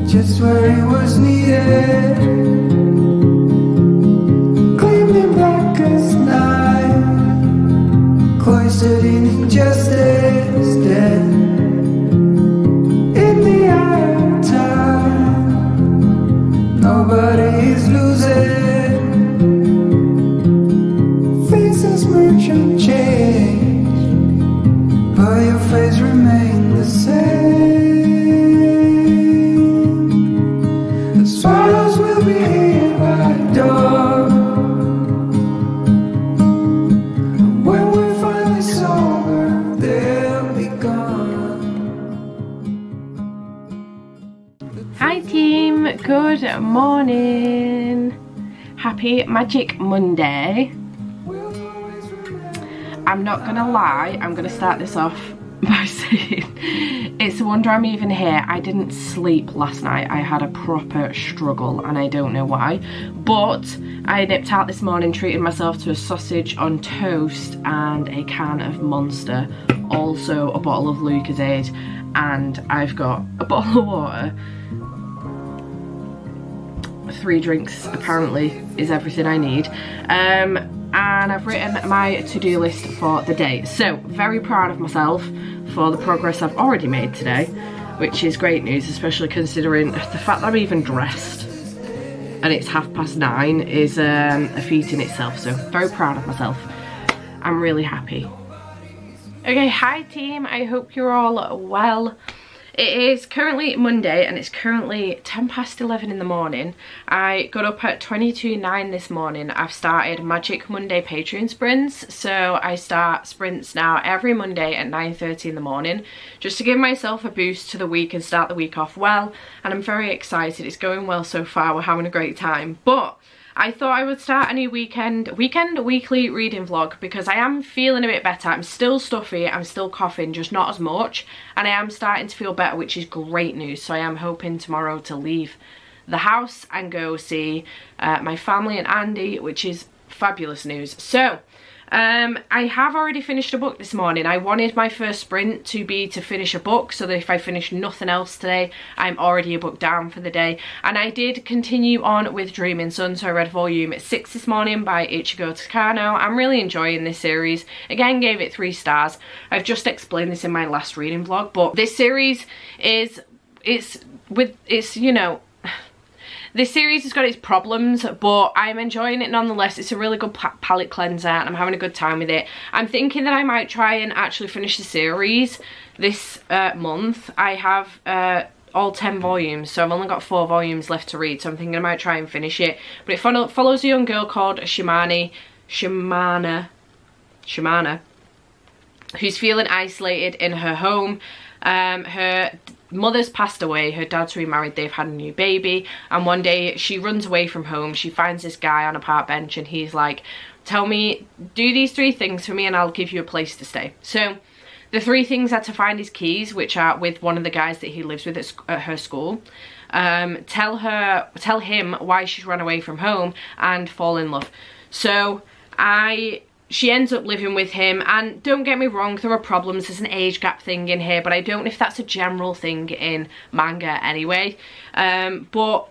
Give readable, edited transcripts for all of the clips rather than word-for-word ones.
Just where it was needed, gleaming black as night, cloistered in injustice, dead in the eye of time. Nobody is losing, faces merge and change, but your face remains the same. Swallows will be here by the door, and when we're finally sober, they'll be gone. Hi team, good morning. Happy Magic Monday. I'm not gonna lie, I'm gonna start this off by saying it's a wonder I'm even here. I didn't sleep last night. I had a proper struggle and I don't know why, but I nipped out this morning, treated myself to a sausage on toast and a can of Monster, also a bottle of Lucozade, and I've got a bottle of water. 3 drinks apparently is everything I need. And I've written my to-do list for the day. So, very proud of myself for the progress I've already made today, which is great news, especially considering the fact that I'm even dressed and it's 9:30 is a feat in itself. So, very proud of myself. I'm really happy. Okay, hi team, I hope you're all well. It is currently Monday and it's currently 11:10 in the morning. I got up at 22:09 this morning. I've started Magic Monday Patreon sprints. So I start sprints now every Monday at 9:30 in the morning, just to give myself a boost to the week and start the week off well. And I'm very excited. It's going well so far. We're having a great time. But I thought I would start a new weekly reading vlog because I am feeling a bit better. I'm still stuffy, I'm still coughing, just not as much, and I am starting to feel better, which is great news. So I am hoping tomorrow to leave the house and go see my family and Andy, which is fabulous news. So I have already finished a book this morning. I wanted my first sprint to be to finish a book so that if I finish nothing else today, I'm already a book down for the day. And I did continue on with Dreaming Sun, so I read volume 6 this morning by Ichigo Takano. I'm really enjoying this series. Again, gave it 3 stars. I've just explained this in my last reading vlog, but this series is, you know, this series has got its problems, but I'm enjoying it nonetheless. It's a really good palette cleanser and I'm having a good time with it. I'm thinking that I might try and actually finish the series this month. I have all 10 volumes, so I've only got 4 volumes left to read, so I'm thinking I might try and finish it. But it follows a young girl called Shimana, who's feeling isolated in her home. Her mother's passed away, her dad's remarried, they've had a new baby, and one day she runs away from home. She finds this guy on a park bench and he's like, tell me, do these 3 things for me and I'll give you a place to stay. So the 3 things are to find his keys, which are with one of the guys that he lives with at her school, tell him why she's run away from home, and fall in love. So she ends up living with him, and don't get me wrong, there are problems. There's an age gap thing in here, but I don't know if that's a general thing in manga anyway. But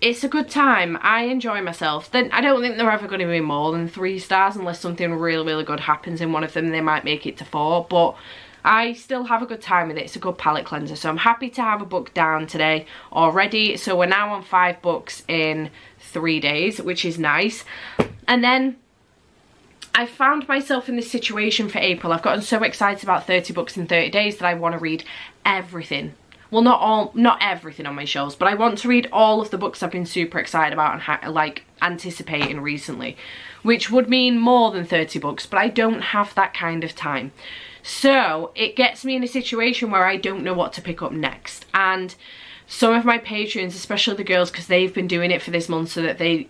it's a good time. I enjoy myself. Then I don't think they're ever going to be more than 3 stars unless something really, really good happens in one of them. They might make it to 4, but I still have a good time with it. It's a good palette cleanser, so I'm happy to have a book down today already. So we're now on 5 books in 3 days, which is nice. And then I found myself in this situation for April. I've gotten so excited about 30 books in 30 days that I want to read everything. Well, not everything on my shelves, but I want to read all of the books I've been super excited about and like anticipating recently, which would mean more than 30 books, but I don't have that kind of time. So it gets me in a situation where I don't know what to pick up next. And some of my patrons, especially the girls, because they've been doing it for this month so that they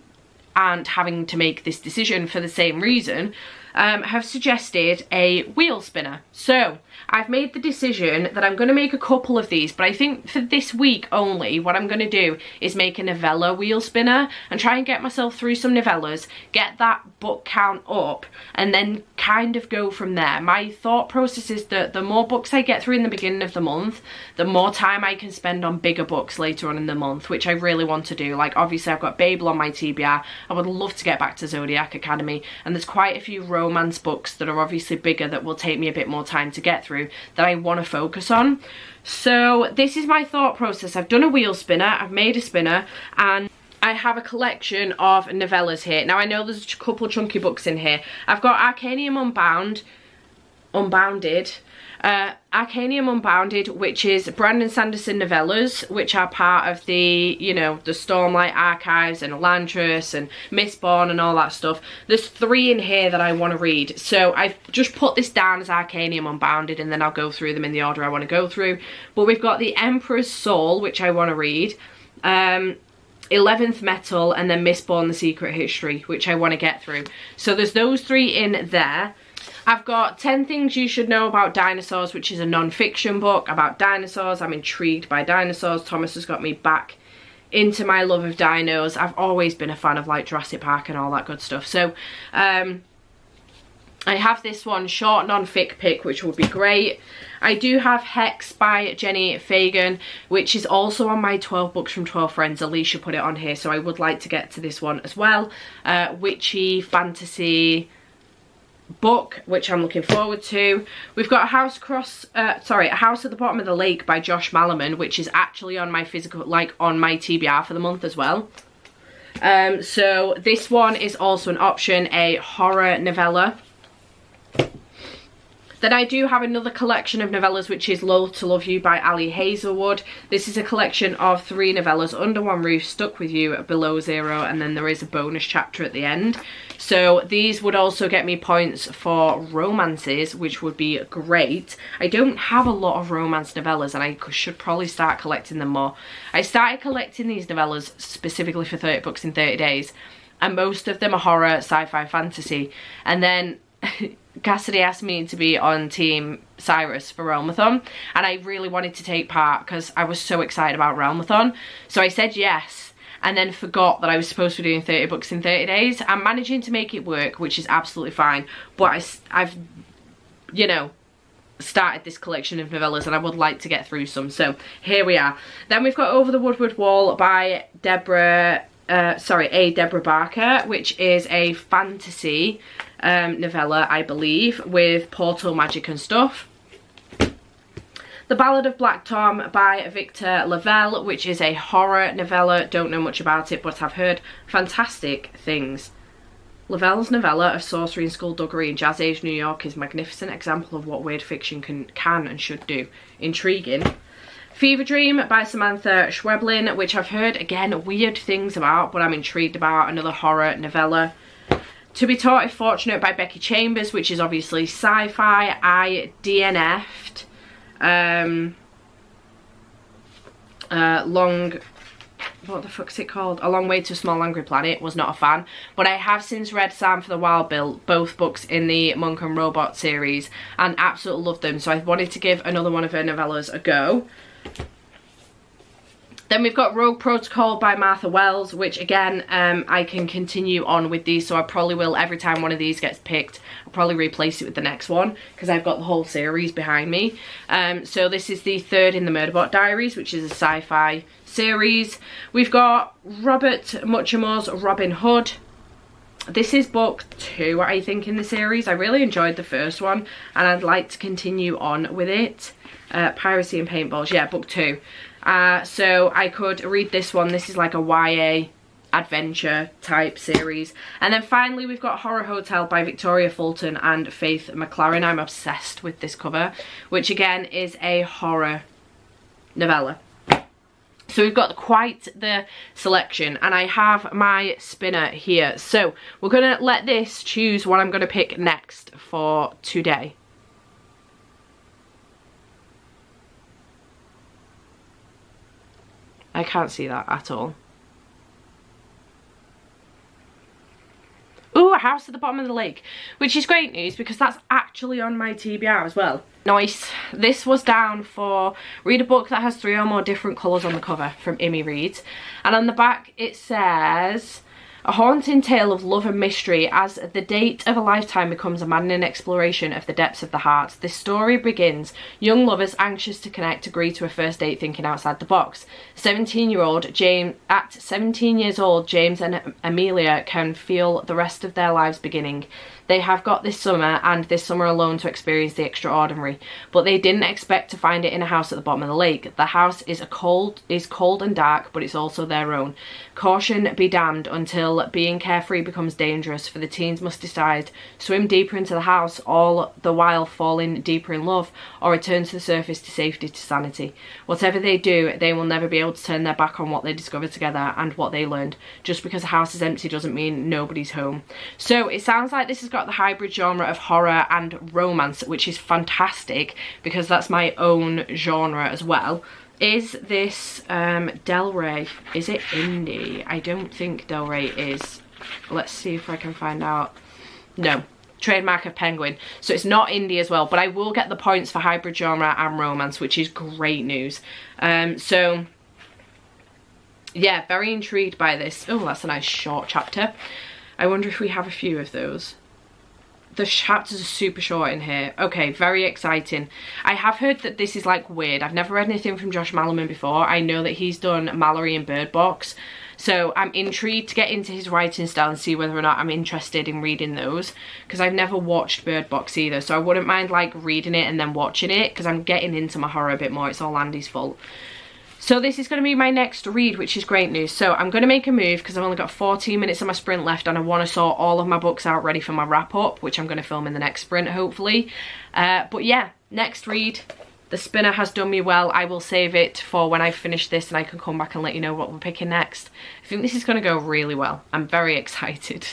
aren't having to make this decision for the same reason, have suggested a wheel spinner. So I've made the decision that I'm going to make a couple of these, but I think for this week only, what I'm going to do is make a novella wheel spinner and try and get myself through some novellas, get that book count up, and then kind of go from there. My thought process is that the more books I get through in the beginning of the month, the more time I can spend on bigger books later on in the month, which I really want to do. Like, obviously I've got Babel on my TBR. I would love to get back to Zodiac Academy, and there's quite a few romance books that are obviously bigger that will take me a bit more time to get through that I want to focus on. So this is my thought process. I've done a wheel spinner, I've made a spinner, and I have a collection of novellas here. Now I know there's a couple of chunky books in here. I've got Arcanium Unbounded, which is Brandon Sanderson novellas, which are part of the, you know, the Stormlight Archives and Elantris and Mistborn and all that stuff. There's 3 in here that I want to read, so I've just put this down as Arcanium Unbounded, and then I'll go through them in the order I want to go through. But we've got The Emperor's Soul, which I want to read, 11th Metal, and then Mistborn: The Secret History, which I want to get through. So there's those 3 in there. I've got 10 Things You Should Know About Dinosaurs, which is a non-fiction book about dinosaurs. I'm intrigued by dinosaurs. Thomas has got me back into my love of dinos. I've always been a fan of like Jurassic Park and all that good stuff. So I have this one, short non-fic pick, which would be great. I do have Hex by Jenny Fagan, which is also on my 12 books from 12 friends. Alicia put it on here, so I would like to get to this one as well. Witchy fantasy book, which I'm looking forward to. We've got A House at the Bottom of the Lake by Josh Malerman, which is actually on my physical, like on my TBR for the month as well. So this one is also an option, a horror novella. Then I do have another collection of novellas, which is Loath to Love You by Ali Hazelwood. This is a collection of 3 novellas, Under One Roof, Stuck With You, Below Zero, and then there is a bonus chapter at the end. So these would also get me points for romances, which would be great. I don't have a lot of romance novellas, and I should probably start collecting them more. I started collecting these novellas specifically for 30 books in 30 days, and most of them are horror, sci-fi, fantasy. And then Cassidy asked me to be on Team Cyrus for Realmathon, and I really wanted to take part because I was so excited about Realmathon. So I said yes, and then forgot that I was supposed to be doing 30 books in 30 days. I'm managing to make it work, which is absolutely fine, but I've, you know, started this collection of novellas and I would like to get through some, so here we are. Then we've got Over the Woodward Wall by Deborah Barker, which is a fantasy novella, I believe, with portal magic and stuff. The Ballad of Black Tom by Victor Lavelle, which is a horror novella. Don't know much about it, but I've heard fantastic things. Lavelle's novella of sorcery and skullduggery in Jazz Age New York is a magnificent example of what weird fiction can and should do. Intriguing. Fever Dream by Samantha Schweblin, which I've heard, again, weird things about, but I'm intrigued about. Another horror novella. To Be Taught If Fortunate by Becky Chambers, which is obviously sci-fi. I DNF'd what the fuck's it called? A Long Way to a Small Angry Planet. Was not a fan, but I have since read Sam for the Wild Bill, both books in the Monk and Robot series, and absolutely loved them, so I wanted to give another one of her novellas a go. Then we've got Rogue Protocol by Martha Wells, which again, I can continue on with these, so I probably will, every time one of these gets picked, I'll probably replace it with the next one, because I've got the whole series behind me. So this is the 3rd in the Murderbot Diaries, which is a sci-fi series. We've got Robert Muchamore's Robin Hood. This is book 2, I think, in the series. I really enjoyed the first one, and I'd like to continue on with it. Piracy and Paintballs, yeah, book 2. So I could read this one. This is like a YA adventure type series. And then finally we've got Horror Hotel by Victoria Fulton and Faith McLaren. I'm obsessed with this cover, which again is a horror novella. So we've got quite the selection, and I have my spinner here. So we're going to let this choose what I'm going to pick next for today. I can't see that at all. Ooh, A House at the Bottom of the Lake, which is great news because that's actually on my TBR as well. Nice. This was down for read a book that has 3 or more different colours on the cover from Imi Reads. And on the back it says, a haunting tale of love and mystery as the date of a lifetime becomes a maddening exploration of the depths of the heart. This story begins young lovers anxious to connect agree to a first date thinking outside the box. 17-year-old James, at 17 years old, James and Amelia can feel the rest of their lives beginning. They have got this summer and this summer alone to experience the extraordinary, but they didn't expect to find it in a house at the bottom of the lake. The house is cold and dark, but it's also their own. Caution be damned until being carefree becomes dangerous, for the teens must decide swim deeper into the house, all the while falling deeper in love, or return to the surface to safety, to sanity. Whatever they do, they will never be able to turn their back on what they discovered together and what they learned. Just because a house is empty doesn't mean nobody's home. So it sounds like this has got the hybrid genre of horror and romance, which is fantastic because that's my own genre as well. Is this Del Rey? Is it indie? I don't think Del Rey is. Let's see if I can find out. No, trademark of Penguin. So it's not indie as well, but I will get the points for hybrid genre and romance, which is great news. So yeah, very intrigued by this. Oh, that's a nice short chapter. I wonder if we have a few of those. The chapters are super short in here. Okay, very exciting. I have heard that this is like weird. I've never read anything from Josh Malerman before. I know that he's done Mallory and Bird Box, so I'm intrigued to get into his writing style and see whether or not I'm interested in reading those, because I've never watched Bird Box either, so I wouldn't mind like reading it and then watching it, because I'm getting into my horror a bit more. It's all Andy's fault. So this is going to be my next read, which is great news. So I'm going to make a move because I've only got 14 minutes of my sprint left and I want to sort all of my books out ready for my wrap up, which I'm going to film in the next sprint hopefully. But yeah, next read. The spinner has done me well. I will save it for when I finish this and I can come back and let you know what we're picking next. I think this is going to go really well. I'm very excited.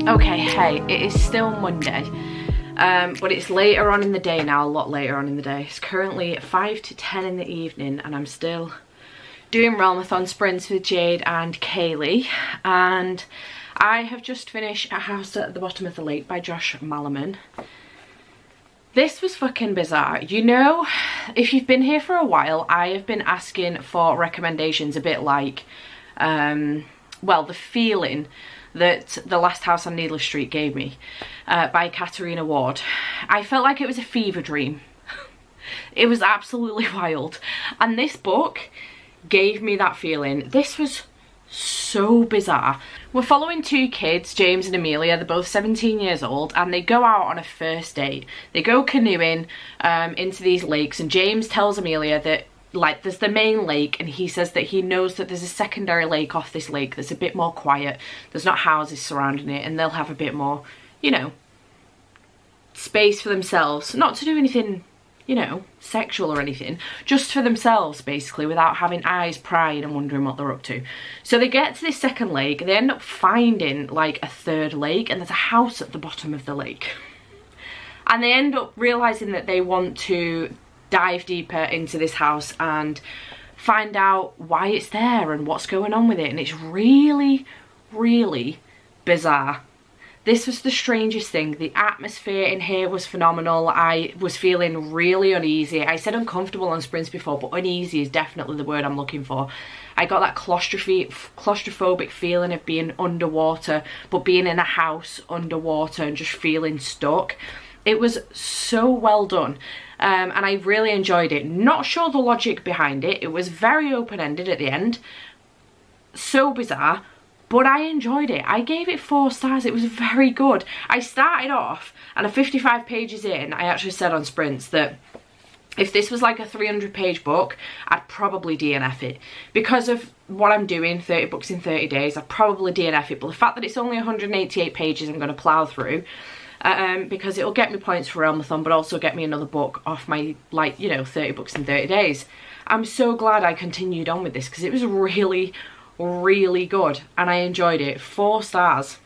Okay, hey, it is still Monday, but it's later on in the day now, a lot later on in the day. It's currently 5 to 10 in the evening and I'm still doing Realmathon sprints with Jade and Kaylee, and I have just finished A House at the Bottom of the Lake by Josh Malerman. This was fucking bizarre. You know, if you've been here for a while, I have been asking for recommendations a bit like, well, the feeling that The Last House on Needless Street gave me by Katarina Ward. I felt like it was a fever dream. It was absolutely wild. And this book gave me that feeling. This was so bizarre. We're following two kids, James and Amelia. They're both 17 years old and they go out on a first date. They go canoeing into these lakes and James tells Amelia that like, there's the main lake, and he says that he knows that there's a secondary lake off this lake that's a bit more quiet. There's not houses surrounding it, and they'll have a bit more, you know, space for themselves. Not to do anything, you know, sexual or anything, just for themselves, basically, without having eyes prying and wondering what they're up to. So they get to this second lake, they end up finding like a third lake, and there's a house at the bottom of the lake. And they end up realising that they want to dive deeper into this house and find out why it's there and what's going on with it. And it's really, really bizarre. This was the strangest thing. The atmosphere in here was phenomenal. I was feeling really uneasy. I said uncomfortable on sprints before, but uneasy is definitely the word I'm looking for. I got that claustrophobic feeling of being underwater, but being in a house underwater and just feeling stuck. It was so well done, and I really enjoyed it. Not sure the logic behind it. It was very open-ended at the end. So bizarre, but I enjoyed it. I gave it 4 stars. It was very good. I started off, and at 55 pages in, I actually said on sprints that if this was like a 300-page book, I'd probably DNF it. Because of what I'm doing, 30 books in 30 days, I'd probably DNF it. But the fact that it's only 188 pages I'm going to plough through, because it'll get me points for Realmathon, but also get me another book off my, like, you know, 30 books in 30 days. I'm so glad I continued on with this, because it was really, really good, and I enjoyed it. 4 stars.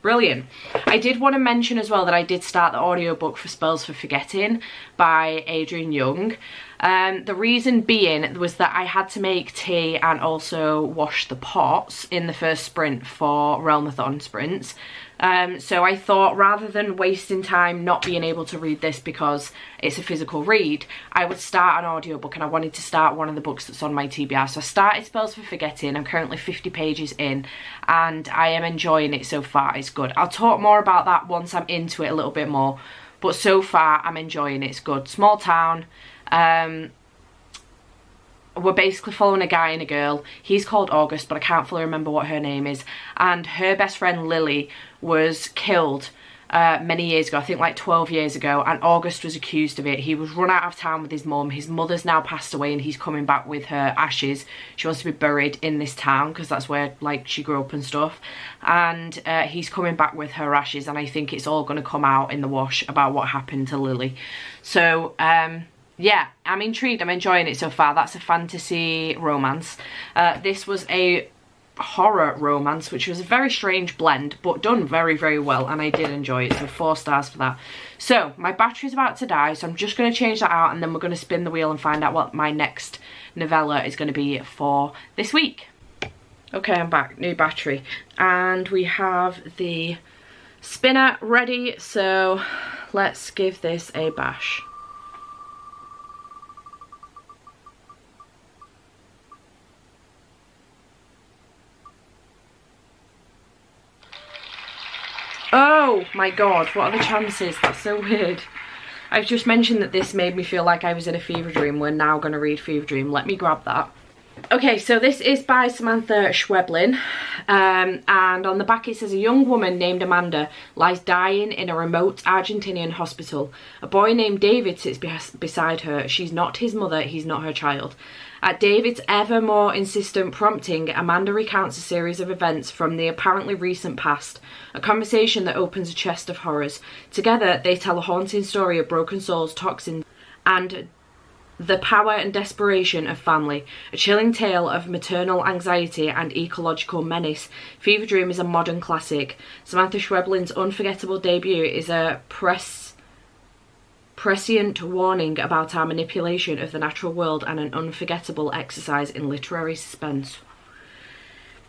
Brilliant. I did want to mention as well that I did start the audiobook for Spells for Forgetting by Adrian Young. The reason being was that I had to make tea and also wash the pots in the first sprint for Realmathon sprints. So I thought, rather than wasting time not being able to read this because it's a physical read, I would start an audiobook, and I wanted to start one of the books that's on my TBR. So I started Spells for Forgetting. I'm currently 50 pages in, and I am enjoying it so far. It's good. I'll talk more about that once I'm into it a little bit more, but so far I'm enjoying it. It's good. Small town. We're basically following a guy and a girl. He's called August, but I can't fully remember what her name is. And her best friend Lily was killed many years ago, I think like 12 years ago, and August was accused of it. He was run out of town with his mum. His mother's now passed away, and he's coming back with her ashes. She wants to be buried in this town because that's where, like, she grew up and stuff. And he's coming back with her ashes, and I think it's all going to come out in the wash about what happened to Lily. So yeah, I'm intrigued. I'm enjoying it so far. That's a fantasy romance. This was a horror romance, which was a very strange blend, but done very, very well, and I did enjoy it. So 4 stars for that. So my battery's about to die, so I'm just going to change that out, and then we're going to spin the wheel and find out what my next novella is going to be for this week. Okay, I'm back. New battery. And we have the spinner ready, so let's give this a bash. Oh my god, what are the chances? That's so weird. I've just mentioned that this made me feel like I was in a fever dream. We're now going to read Fever Dream. Let me grab that. Okay, so this is by Samantha Schweblin, and on the back it says, a young woman named Amanda lies dying in a remote Argentinian hospital. A boy named David sits beside her. She's not his mother, he's not her child. At David's ever more insistent prompting, Amanda recounts a series of events from the apparently recent past, a conversation that opens a chest of horrors. Together, they tell a haunting story of broken souls, toxins, and the power and desperation of family. A chilling tale of maternal anxiety and ecological menace. Fever Dream is a modern classic. Samantha Schweblin's unforgettable debut is a prescient warning about our manipulation of the natural world and an unforgettable exercise in literary suspense.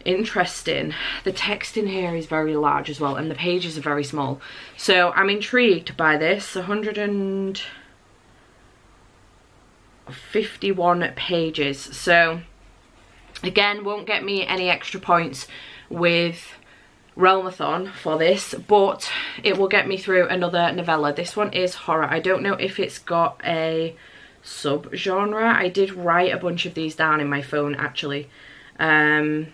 Interesting. The text in here is very large as well, and the pages are very small. So I'm intrigued by this. 151 pages. So again, won't get me any extra points with Realmathon for this, but it will get me through another novella. This one is horror. I don't know if it's got a sub-genre. I did write a bunch of these down in my phone, actually. Not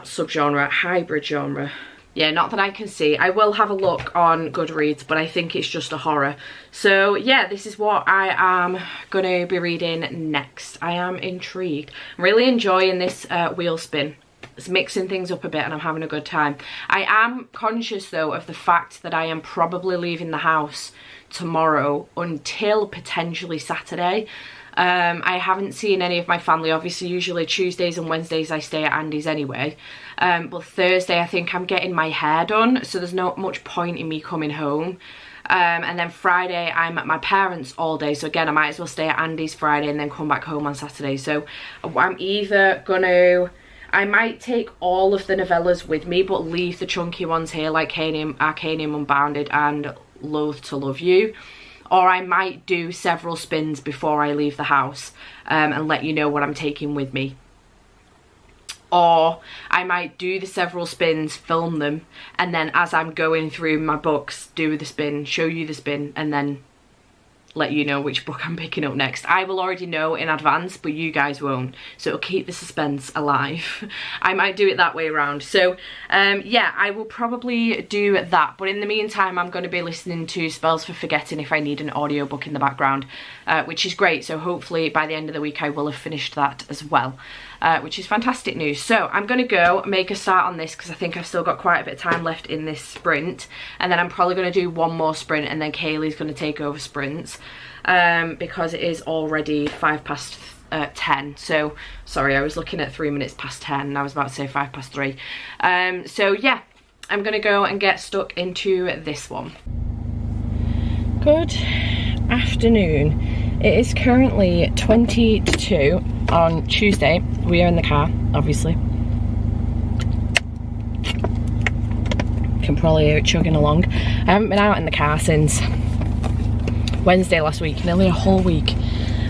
sub-genre, hybrid genre. Yeah, not that I can see. I will have a look on Goodreads, but I think it's just a horror. So yeah, this is what I am going to be reading next. I am intrigued. I'm really enjoying this wheel spin. It's mixing things up a bit and I'm having a good time. I am conscious though of the fact that I am probably leaving the house tomorrow until potentially Saturday. I haven't seen any of my family. Obviously usually Tuesdays and Wednesdays I stay at Andy's anyway, but Thursday I think I'm getting my hair done, so there's not much point in me coming home. And then Friday I'm at my parents' all day, so again I might as well stay at Andy's Friday and then come back home on Saturday. So I'm either gonna, I might take all of the novellas with me but leave the chunky ones here, like Arcanium Unbounded and Loath to Love You. Or I might do several spins before I leave the house and let you know what I'm taking with me. Or I might do the several spins, film them, and then as I'm going through my books, do the spin, show you the spin, and then let you know which book I'm picking up next. I will already know in advance, but you guys won't, so it'll keep the suspense alive. I might do it that way around. So yeah, I will probably do that, but in the meantime I'm going to be listening to Spells for Forgetting if I need an audiobook in the background, which is great. So hopefully by the end of the week I will have finished that as well, which is fantastic news. So I'm going to go make a start on this because I think I've still got quite a bit of time left in this sprint, and then I'm probably going to do one more sprint and then Kaylee's going to take over sprints. Because it is already 10:05. So sorry, I was looking at 3 minutes past 10 and I was about to say 3:05. So yeah, I'm gonna go and get stuck into this one. Good afternoon. It is currently 20 to 2 on Tuesday. We are in the car, obviously. Can probably hear it chugging along. I haven't been out in the car since Wednesday last week, nearly a whole week,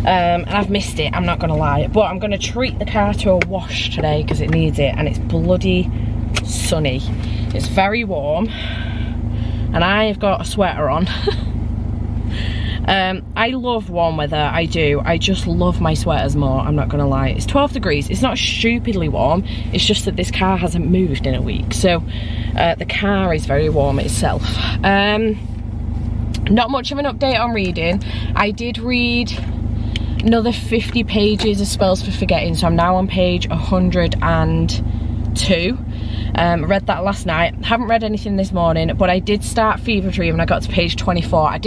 and I've missed it, I'm not gonna lie, but I'm gonna treat the car to a wash today because it needs it, and it's bloody sunny. It's very warm and I've got a sweater on. I love warm weather, I do. I just love my sweaters more, I'm not gonna lie. It's 12 degrees, it's not stupidly warm, it's just that this car hasn't moved in a week, so the car is very warm itself. Not much of an update on reading. I did read another 50 pages of Spells for Forgetting, so I'm now on page 102. Read that last night. Haven't read anything this morning, but I did start Fever Dream and I got to page 24.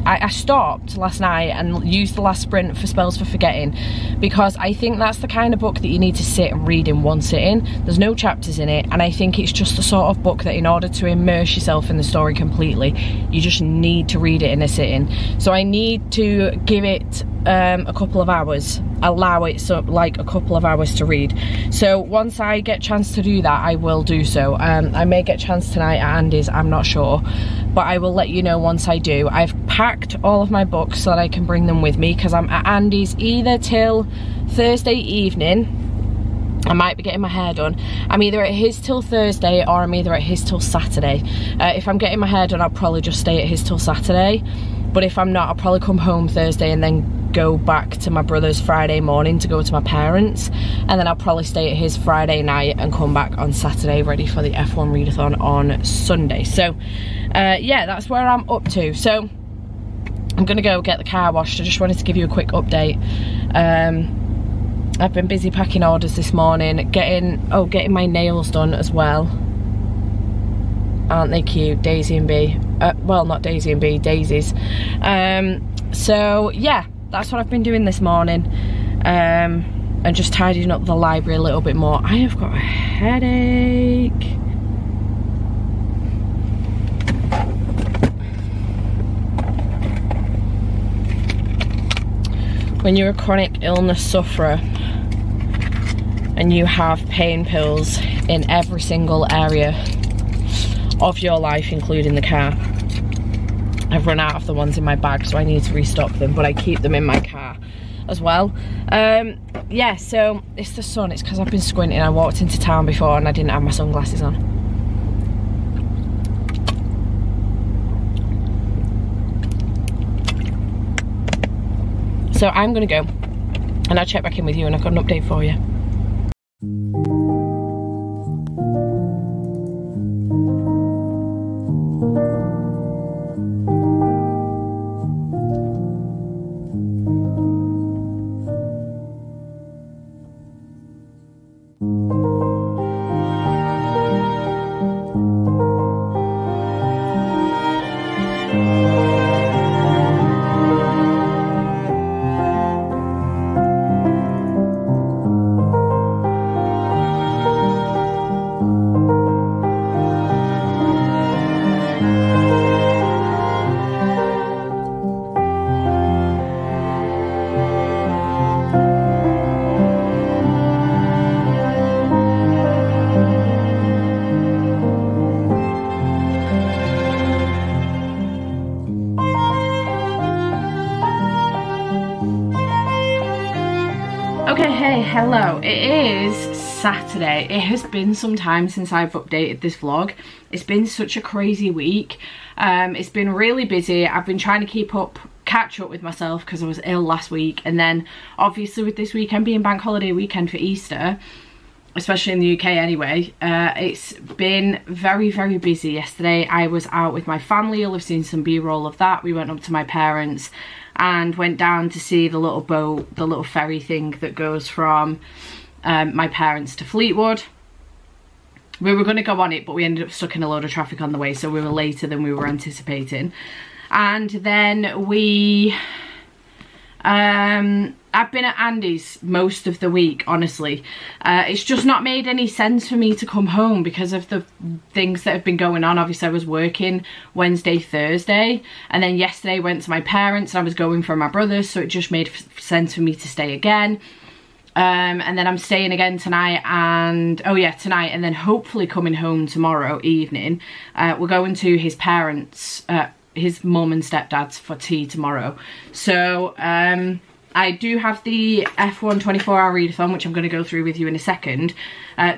I stopped last night and used the last sprint for Spells for Forgetting because I think that's the kind of book that you need to sit and read in one sitting. There's no chapters in it, and I think it's just the sort of book that in order to immerse yourself in the story completely, you just need to read it in a sitting. So I need to give it a couple of hours, allow it like a couple of hours to read. So once I get a chance to do that, I will do so. I may get a chance tonight at Andy's, I'm not sure, but I will let you know once I do. I've packed all of my books so that I can bring them with me because I'm at Andy's either till Thursday evening. I might be getting my hair done. I'm either at his till Thursday or I'm either at his till Saturday. If I'm getting my hair done, I'll probably just stay at his till Saturday, but if I'm not, I'll probably come home Thursday and then go back to my brother's Friday morning to go to my parents, and then I'll probably stay at his Friday night and come back on Saturday ready for the F1 readathon on Sunday. So yeah, that's where I'm up to. So I'm gonna go get the car washed. I just wanted to give you a quick update. I've been busy packing orders this morning, getting my nails done as well. Aren't they cute? Daisy and Bee. Well, not Daisy and Bee, Daisies. So yeah, that's what I've been doing this morning, and just tidying up the library a little bit more. I have got a headache. When you're a chronic illness sufferer and you have pain pills in every single area of your life, including the car. I've run out of the ones in my bag, so I need to restock them, but I keep them in my car as well. Yeah, so it's the sun. It's because I've been squinting. I walked into town before and I didn't have my sunglasses on. So I'm gonna go and I'll check back in with you and I've got an update for you. Hello, it is Saturday. It has been some time since I've updated this vlog. It's been such a crazy week. It's been really busy. I've been trying to catch up with myself because I was ill last week, and then obviously with this weekend being bank holiday weekend for Easter, especially in the UK anyway, it's been very, very busy. Yesterday I was out with my family. You'll have seen some B-roll of that. We went up to my parents and went down to see the little boat, the little ferry thing that goes from my parents to Fleetwood. We were going to go on it, but we ended up stuck in a load of traffic on the way, so we were later than we were anticipating. And then I've been at Andy's most of the week, honestly. It's just not made any sense for me to come home because of the things that have been going on. Obviously I was working Wednesday, Thursday, and then yesterday went to my parents and I was going for my brother, so it just made sense for me to stay again. And then I'm staying again tonight, and tonight, and then hopefully coming home tomorrow evening. We're going to his parents, his mum and stepdad's for tea tomorrow. So I do have the F1 24-hour readathon, which I'm going to go through with you in a second,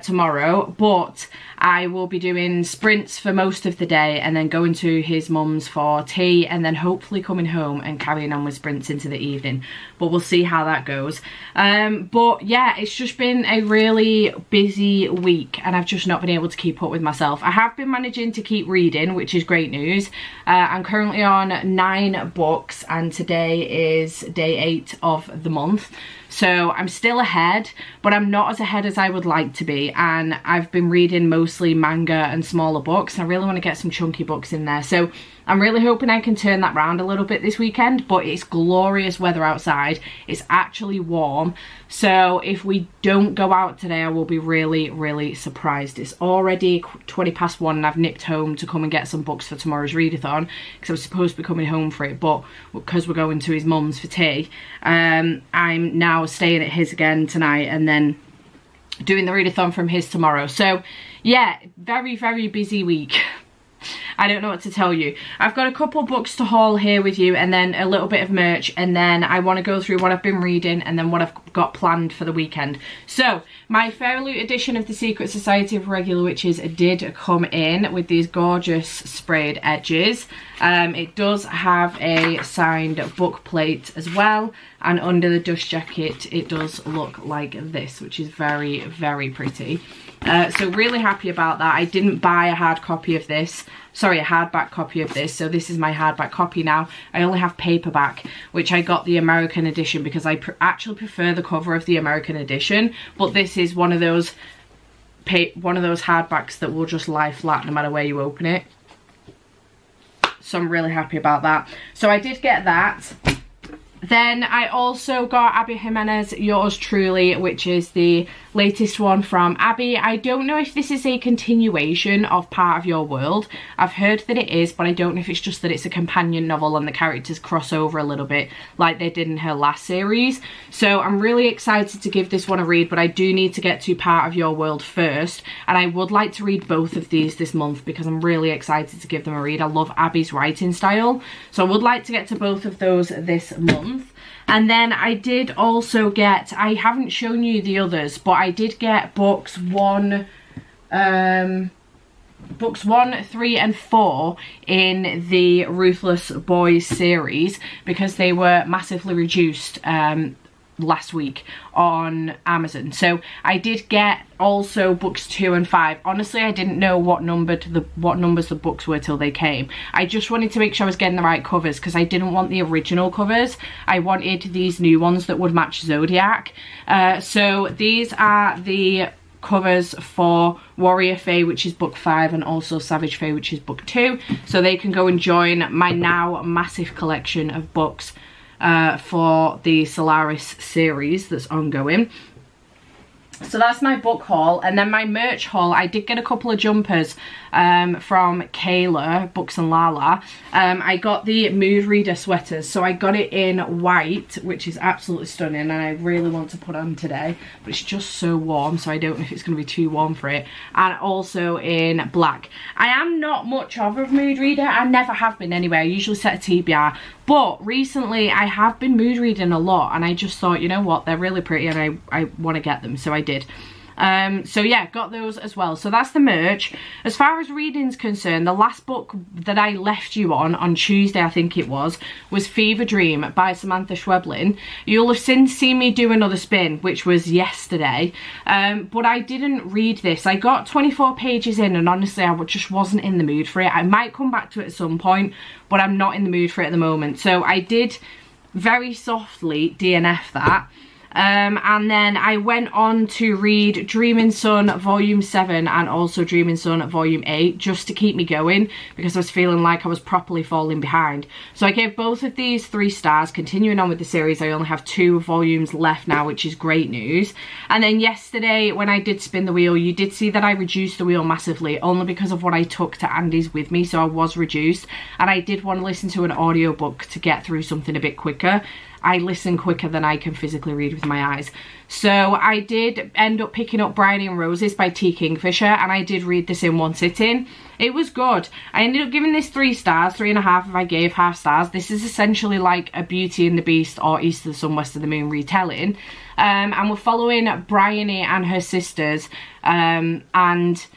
tomorrow, but I will be doing sprints for most of the day and then going to his mum's for tea, and then hopefully coming home and carrying on with sprints into the evening, but we'll see how that goes. But yeah, it's just been a really busy week and I've just not been able to keep up with myself. I have been managing to keep reading, which is great news. I'm currently on 9 books and today is day 8 of the month. So I'm still ahead, but I'm not as ahead as I would like to be, and I've been reading mostly manga and smaller books. I really want to get some chunky books in there, so I'm really hoping I can turn that round a little bit this weekend. But it's glorious weather outside. It's actually warm, so if we don't go out today I will be really, really surprised. It's already 20 past 1 and I've nipped home to come and get some books for tomorrow's readathon because I was supposed to be coming home for it, but because we're going to his mum's for tea, I'm now staying at his again tonight and then doing the readathon from his tomorrow. So yeah, very, very busy week. I don't know what to tell you. I've got a couple books to haul here with you, and then a little bit of merch, and then I want to go through what I've been reading and then what I've got planned for the weekend. So my Fairy Loot edition of the Secret Society of Regular Witches did come in with these gorgeous sprayed edges. It does have a signed book plate as well, and under the dust jacket it does look like this, which is very, very pretty. So really happy about that. I didn't buy a hard copy of this, sorry, a hardback copy of this, so this is my hardback copy now. I only have paperback, which I got the American edition because I actually prefer the cover of the American edition, but this is one of those hardbacks that will just lie flat no matter where you open it. So I'm really happy about that. So I did get that. Then I also got Abby Jimenez, Yours Truly, which is the latest one from Abby. I don't know if this is a continuation of Part of Your World. I've heard that it is, but I don't know if it's just that it's a companion novel and the characters cross over a little bit like they did in her last series. So I'm really excited to give this one a read, but I do need to get to Part of Your World first, and I would like to read both of these this month because I'm really excited to give them a read. I love Abby's writing style, so I would like to get to both of those this month. And then I did also get, I haven't shown you the others, but I did get books 1, 3 and 4 in the Ruthless Boys series because they were massively reduced last week on Amazon. So I did get also books 2 and 5. Honestly, I didn't know what numbers the books were till they came. I just wanted to make sure I was getting the right covers because I didn't want the original covers. I wanted these new ones that would match Zodiac. So these are the covers for Warrior Fae, which is book 5, and also Savage Fae, which is book 2. So they can go and join my now massive collection of books for the Solaris series that's ongoing. So that's my book haul. And then my merch haul, I did get a couple of jumpers from Kayla, Books and Lala. I got the Mood Reader sweaters. So I got it in white, which is absolutely stunning, and I really want to put on today. But it's just so warm, so I don't know if it's going to be too warm for it. And also in black. I am not much of a mood reader. I never have been anyway. I usually set a TBR. But recently I have been mood reading a lot, and I just thought, you know what, they're really pretty and I want to get them, so I did. So yeah, got those as well. So that's the merch. As far as reading's concerned, the last book that I left you on Tuesday, I think it was Fever Dream by Samantha Schweblin. You'll have since seen me do another spin, which was yesterday. But I didn't read this. I got 24 pages in, and honestly, I just wasn't in the mood for it. I might come back to it at some point, but I'm not in the mood for it at the moment. So I did very softly DNF that. And then I went on to read Dreaming Sun Volume 7 and also Dreaming Sun Volume 8 just to keep me going, because I was feeling like I was properly falling behind. So I gave both of these 3 stars. Continuing on with the series, I only have 2 volumes left now, which is great news. And then yesterday when I did spin the wheel, you did see that I reduced the wheel massively, only because of what I took to Andy's with me, so I was reduced. And I did want to listen to an audiobook to get through something a bit quicker. I listen quicker than I can physically read with my eyes. So I did end up picking up Bryony and Roses by T. Kingfisher, and I did read this in one sitting. It was good. I ended up giving this 3 stars, 3.5 if I gave half stars. This is essentially like a Beauty and the Beast or East of the Sun, West of the Moon retelling. And we're following Bryony and her sisters, and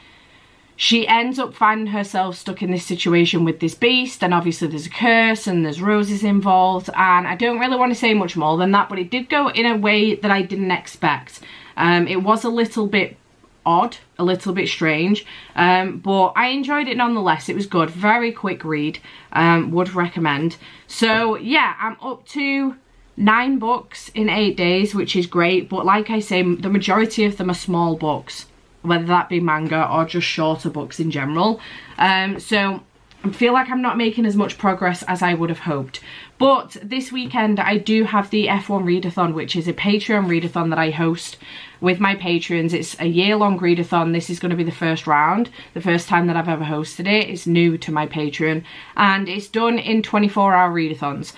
she ends up finding herself stuck in this situation with this beast, and obviously there's a curse and there's roses involved, and I don't really want to say much more than that, but it did go in a way that I didn't expect. It was a little bit odd, a little bit strange, but I enjoyed it nonetheless. It was good, very quick read, would recommend. So yeah, I'm up to 9 books in 8 days, which is great, but like I say, the majority of them are small books, whether that be manga or just shorter books in general. So I feel like I'm not making as much progress as I would have hoped. But this weekend I do have the F1 Readathon, which is a Patreon readathon that I host with my patrons. It's a year-long readathon. This is going to be the first round, the first time that I've ever hosted it. It's new to my Patreon, and it's done in 24-hour readathons.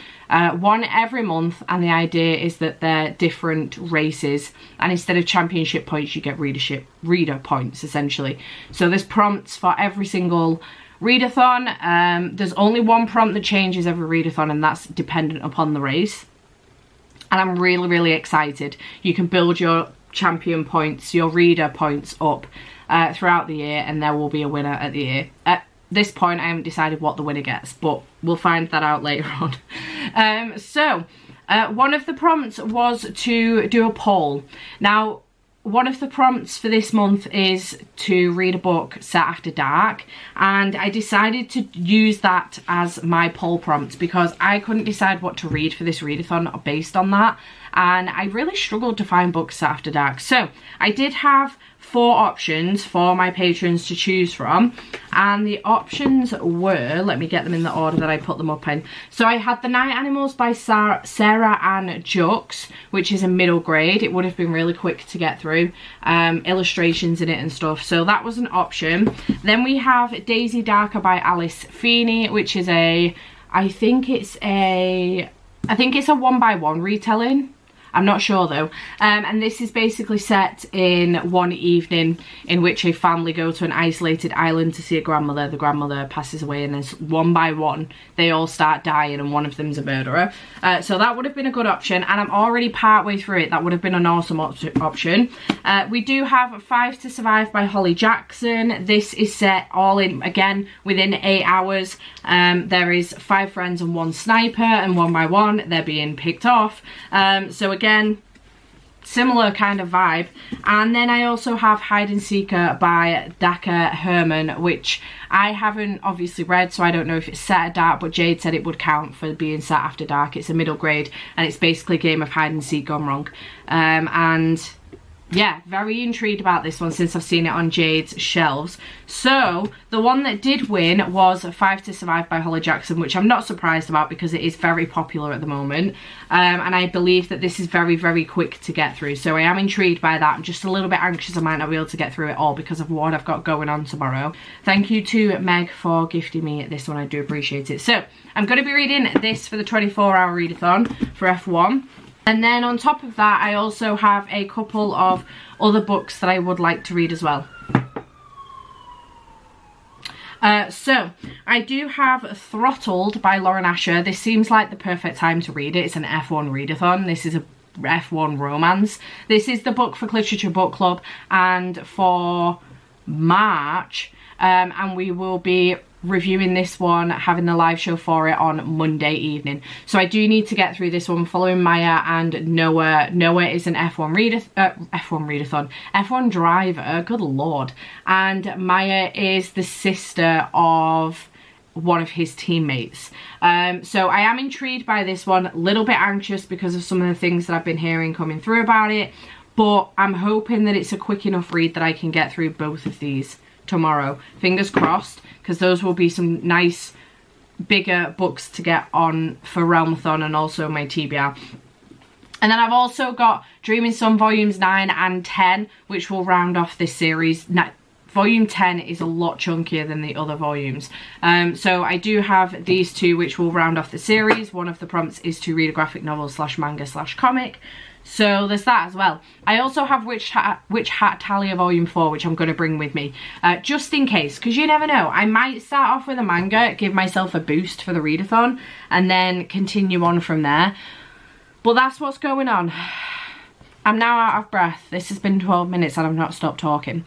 One every month, and the idea is that they're different races, and instead of championship points you get reader points essentially. So there's prompts for every single readathon. There's only one prompt that changes every readathon, and that's dependent upon the race, and I'm really excited. You can build your champion points, your reader points up throughout the year, and there will be a winner at the year. At this point I haven't decided what the winner gets, but we'll find that out later on. One of the prompts was to do a poll. Now, one of the prompts for this month is to read a book set after dark, and I decided to use that as my poll prompt because I couldn't decide what to read for this readathon based on that, and I really struggled to find books set after dark. So I did have 4 options for my patrons to choose from, and the options were, let me get them in the order that I put them up in. So I had The Night Animals by Sarah Ann Jux, which is a middle grade. It would have been really quick to get through, illustrations in it and stuff, so that was an option. Then we have Daisy Darker by Alice Feeney, which is I think it's a 1-by-1 retelling. I'm not sure though. And this is basically set in one evening in which a family go to an isolated island to see a grandmother. The grandmother passes away, and then 1 by 1 they all start dying, and one of them's a murderer. So that would have been a good option, and I'm already part way through it. That would have been an awesome option. We do have 5 to Survive by Holly Jackson. This is set all in, again, within 8 hours. There is 5 friends and 1 sniper, and 1 by 1 they're being picked off. So again, similar kind of vibe. And then I also have Hide and Seeker by Daka Herman, which I haven't obviously read, so I don't know if it's set at dark, but Jade said it would count for being set after dark. It's a middle grade, and it's basically a game of hide and seek gone wrong. And yeah, very intrigued about this one since I've seen it on Jade's shelves. So the one that did win was 5 to Survive by Holly Jackson, which I'm not surprised about because it is very popular at the moment, and I believe that this is very quick to get through, so I am intrigued by that. I'm just a little bit anxious I might not be able to get through it all because of what I've got going on tomorrow. Thank you to Meg for gifting me this one, I do appreciate it. So I'm going to be reading this for the 24-hour readathon for F1. And then on top of that, I also have a couple of other books that I would like to read as well. So I do have Throttled by Lauren Asher. This seems like the perfect time to read it. It's an F1 readathon. This is a F1 romance. This is the book for Literature Book Club and for March, and we will be reviewing this one, having the live show for it on Monday evening. So I do need to get through this one, following Maya and Noah. Noah is an F1 readathon, F1 driver, good lord. And Maya is the sister of one of his teammates. So I am intrigued by this one, a little bit anxious because of some of the things that I've been hearing coming through about it, but I'm hoping that it's a quick enough read that I can get through both of these tomorrow. Fingers crossed, because those will be some nice bigger books to get on for Realmathon and also my TBR. And then I've also got Dreaming Sun volumes 9 and 10, which will round off this series. Volume 10 is a lot chunkier than the other volumes. So I do have these two which will round off the series. One of the prompts is to read a graphic novel / manga / comic. So there's that as well. I also have Witch Hat Talia Volume 4, which I'm going to bring with me, just in case, because you never know. I might start off with a manga, give myself a boost for the readathon, and then continue on from there. But that's what's going on. I'm now out of breath. This has been 12 minutes and I've not stopped talking.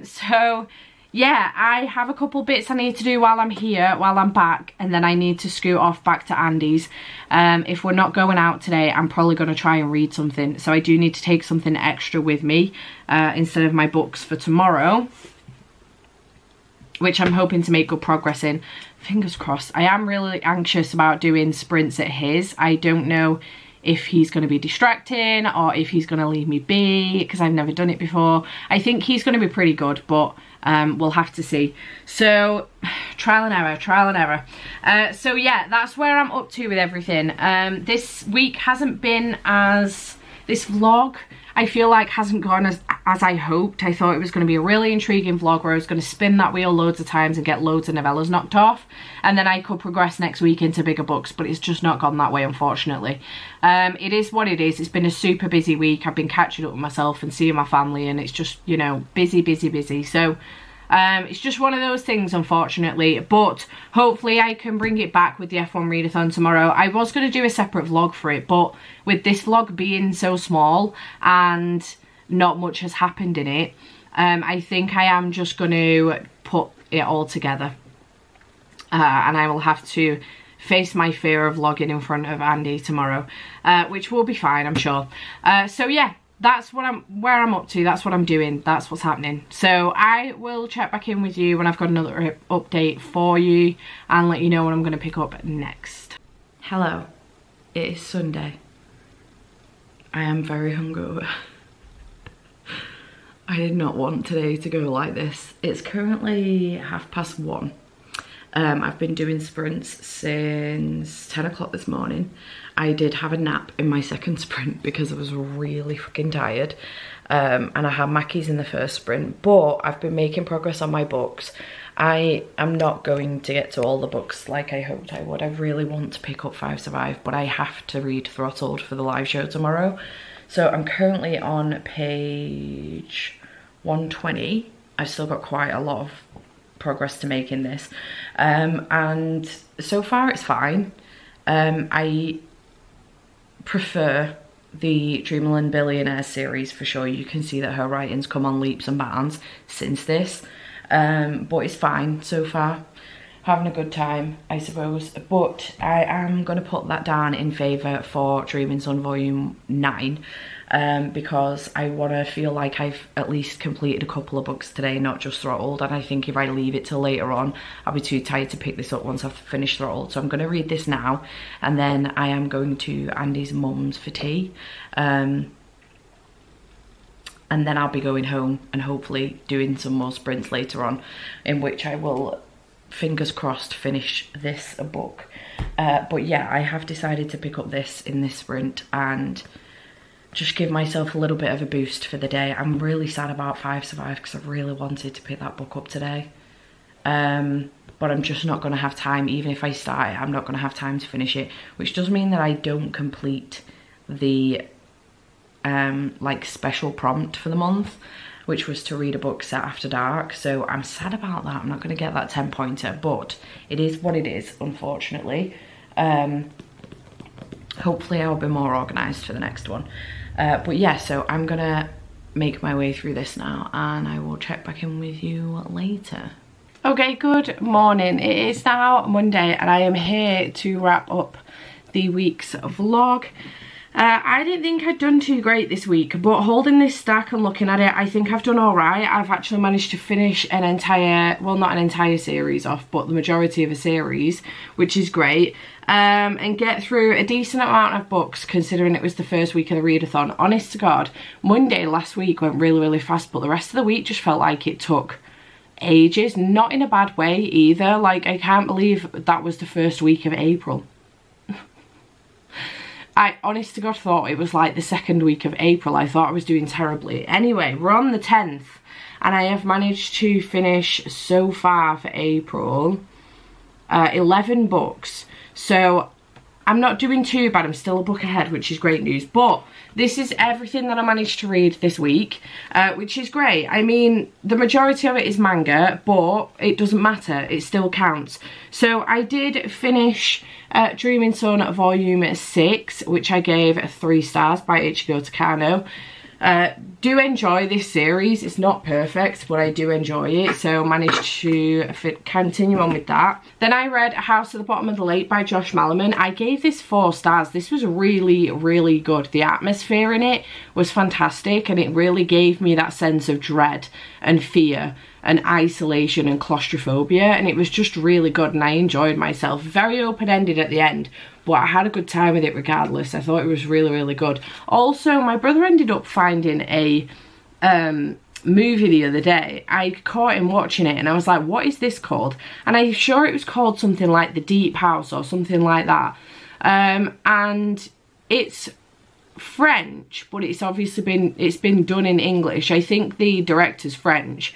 So yeah, I have a couple bits I need to do while I'm here, while I'm back, and then I need to scoot off back to Andy's. If we're not going out today, I'm probably going to try and read something. So I do need to take something extra with me instead of my books for tomorrow, which I'm hoping to make good progress in. Fingers crossed. I am really anxious about doing sprints at his. I don't know if he's going to be distracting or if he's going to leave me be, because I've never done it before. I think he's going to be pretty good, but we'll have to see. So trial and error, trial and error. So yeah, that's where I'm up to with everything. This week hasn't been as, this vlog I feel like hasn't gone as I hoped. I thought it was going to be a really intriguing vlog where I was going to spin that wheel loads of times and get loads of novellas knocked off, and then I could progress next week into bigger books, but it's just not gone that way, unfortunately. It is what it is. It's been a super busy week. I've been catching up with myself and seeing my family, and it's just, you know, busy. So it's just one of those things, unfortunately, but hopefully I can bring it back with the F1 readathon tomorrow. I was going to do a separate vlog for it, but with this vlog being so small and not much has happened in it, I think I am just going to put it all together, and I will have to face my fear of vlogging in front of Andy tomorrow, which will be fine, I'm sure. So yeah, that's where I'm up to. That's what I'm doing. That's what's happening. So I will check back in with you when I've got another update for you and let you know what I'm going to pick up next. Hello, it is Sunday. I am very hungover. I did not want today to go like this. It's currently 1:30. I've been doing sprints since 10 o'clock this morning. I did have a nap in my second sprint because I was really freaking tired. And I had Mackie's in the first sprint, but I've been making progress on my books. I am not going to get to all the books like I hoped I would. I really want to pick up 5 Survive, but I have to read Throttled for the live show tomorrow. So I'm currently on page 120. I've still got quite a lot of progress to make in this. And so far it's fine. I prefer the Dreamland Billionaire series for sure. You can see that her writing's come on leaps and bounds since this, but it's fine so far. Having a good time, I suppose, but I am going to put that down in favour for Dreaming Sun Volume 9, because I want to feel like I've at least completed a couple of books today, not just Throttled, and I think if I leave it till later on, I'll be too tired to pick this up once I've finished Throttled. So I'm going to read this now, and then I am going to Andy's mum's for tea, and then I'll be going home and hopefully doing some more sprints later on, in which I will, fingers crossed, finish this book. But yeah, I have decided to pick up this in this sprint and just give myself a little bit of a boost for the day. I'm really sad about 5 Survive because I really wanted to pick that book up today. But I'm just not going to have time. Even if I start it, I'm not going to have time to finish it, which does mean that I don't complete the like special prompt for the month. which was to read a book set after dark. So I'm sad about that. I'm not going to get that 10-pointer, but it is what it is, unfortunately. Hopefully I'll be more organised for the next one. But yeah, so I'm going to make my way through this now, and I will check back in with you later. Okay, good morning. It is now Monday, and I am here to wrap up the week's vlog. I didn't think I'd done too great this week, but holding this stack and looking at it, I think I've done all right. I've actually managed to finish an entire, well, not an entire series off, but the majority of a series, which is great, and get through a decent amount of books considering it was the first week of the readathon. Honest to God, Monday last week went really, really fast, but the rest of the week just felt like it took ages. Not in a bad way either. Like, I can't believe that was the first week of April. I honest to God thought it was like the second week of April. I thought I was doing terribly. Anyway, we're on the 10th, and I have managed to finish so far for April 11 books. So I'm not doing too bad. I'm still a book ahead, which is great news. But this is everything that I managed to read this week, which is great. I mean, the majority of it is manga, but it doesn't matter. It still counts. So I did finish Dreaming Son Volume 6, which I gave 3 stars by Ichigo Takano. Do enjoy this series. It's not perfect, but I do enjoy it, so managed to continue on with that. Then I read House at the Bottom of the Lake by Josh Malerman. I gave this 4 stars. This was really, really good. The atmosphere in it was fantastic, and it really gave me that sense of dread and fear and isolation and claustrophobia, and it was just really good, and I enjoyed myself. Very open-ended at the end, but I had a good time with it regardless. I thought it was really, really good. Also, my brother ended up finding a movie the other day. I caught him watching it, and I was like, what is this called? And I'm sure it was called something like The Deep House or something like that. And it's French, but it's obviously been done in English. I think the director's French.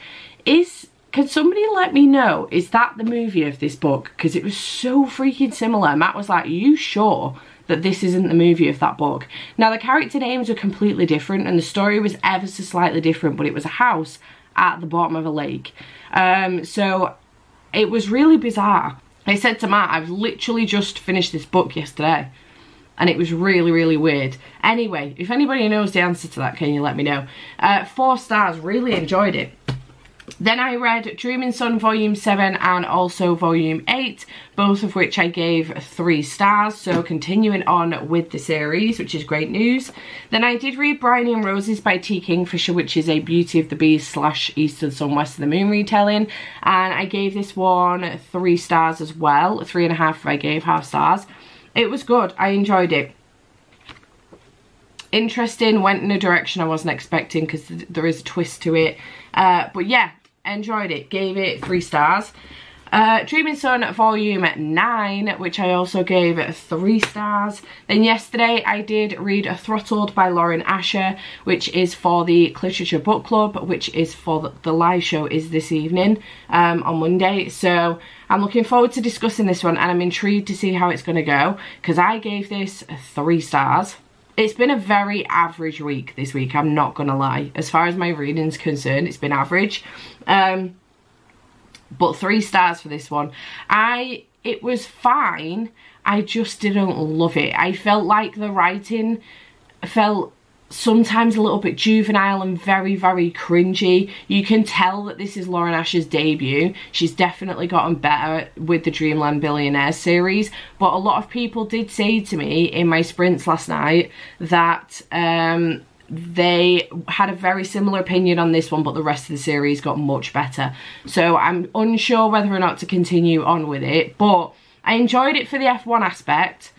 Can somebody let me know, is that the movie of this book? Because it was so freaking similar. Matt was like, are you sure that this isn't the movie of that book? Now, the character names are completely different, and the story was ever so slightly different, but it was a house at the bottom of a lake. So it was really bizarre. I said to Matt, I've literally just finished this book yesterday, and it was really, really weird. Anyway, if anybody knows the answer to that, can you let me know? 4 stars, really enjoyed it. Then I read Dreaming Son Volume 7 and also Volume 8, both of which I gave 3 stars, so continuing on with the series, which is great news. Then I did read Bryony and Roses by T. Kingfisher, which is a Beauty of the Beast / East of the Sun, West of the Moon retelling, and I gave this one 3 stars as well. 3.5 if I gave half stars. It was good. I enjoyed it. Interesting, went in a direction I wasn't expecting because there is a twist to it. But yeah, enjoyed it. Gave it 3 stars. Dreaming Son Volume 9, which I also gave 3 stars. Then yesterday I did read Throttled by Lauren Asher, which is for the Literature Book Club, which is for the live show is this evening on Monday. So I'm looking forward to discussing this one, and I'm intrigued to see how it's going to go because I gave this 3 stars. It's been a very average week this week, I'm not gonna lie. As far as my reading's concerned, it's been average. But 3 stars for this one. It was fine, I just didn't love it. I felt like the writing felt sometimes a little bit juvenile and very, very cringy. You can tell that this is Lauren Asher's debut. She's definitely gotten better with the Dreamland Billionaires series, but a lot of people did say to me in my sprints last night that they had a very similar opinion on this one, but the rest of the series got much better. So I'm unsure whether or not to continue on with it, but I enjoyed it for the F1 aspect.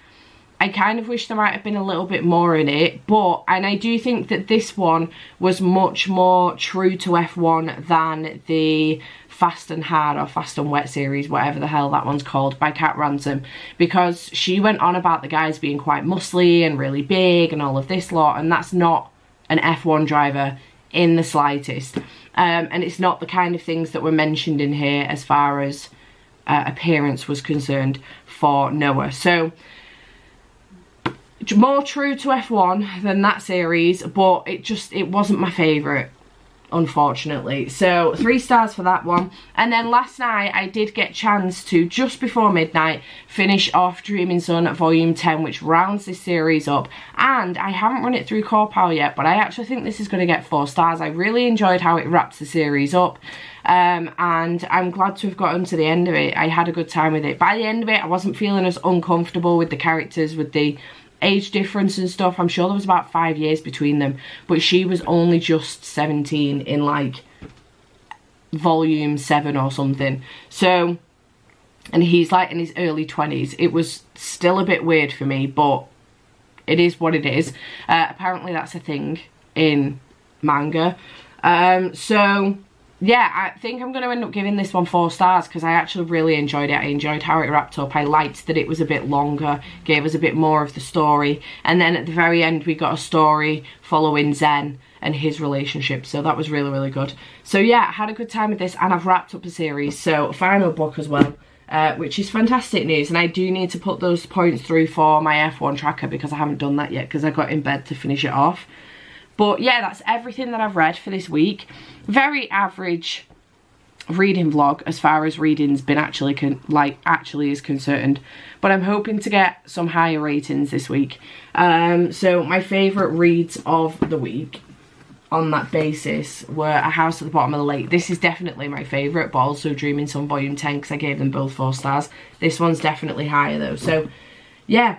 I kind of wish there might have been a little bit more in it, and I do think that this one was much more true to F1 than the Fast and Hard or Fast and Wet series, whatever the hell that one's called, by Kat Ransom, because she went on about the guys being quite muscly and really big and all of this lot, and that's not an F1 driver in the slightest. And it's not the kind of things that were mentioned in here as far as appearance was concerned for Noah. So more true to F1 than that series, but it wasn't my favourite. unfortunately. So 3 stars for that one. And then last night I did get a chance to, just before midnight, finish off Dreaming Sun Volume 10, which rounds this series up. And I haven't run it through Core Power yet, but I actually think this is going to get 4 stars. I really enjoyed how it wraps the series up. And I'm glad to have gotten to the end of it. I had a good time with it. By the end of it, I wasn't feeling as uncomfortable with the characters, with the age difference and stuff. I'm sure there was about 5 years between them, but she was only just 17 in like volume 7 or something. So, and he's like in his early 20s. It was still a bit weird for me, but it is what it is. Apparently that's a thing in manga. So yeah, I think I'm going to end up giving this one 4 stars because I actually really enjoyed it. I enjoyed how it wrapped up. I liked that it was a bit longer, gave us a bit more of the story. And then at the very end, we got a story following Zen and his relationship. So that was really, really good. So yeah, I had a good time with this and I've wrapped up the series. So final book as well, which is fantastic news. And I do need to put those points through for my F1 tracker because I haven't done that yet because I got in bed to finish it off. But yeah, that's everything that I've read for this week. Very average reading vlog as far as reading's been actually is concerned. But I'm hoping to get some higher ratings this week. So my favourite reads of the week on that basis were A House at the Bottom of the Lake. This is definitely my favourite, but also Dreaming Sun Volume 10 because I gave them both 4 stars. This one's definitely higher though. So yeah,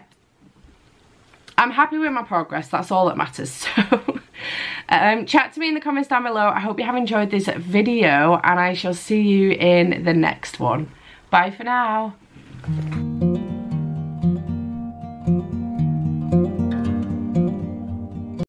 I'm happy with my progress. That's all that matters. So chat to me in the comments down below. I hope you have enjoyed this video and I shall see you in the next one. Bye for now.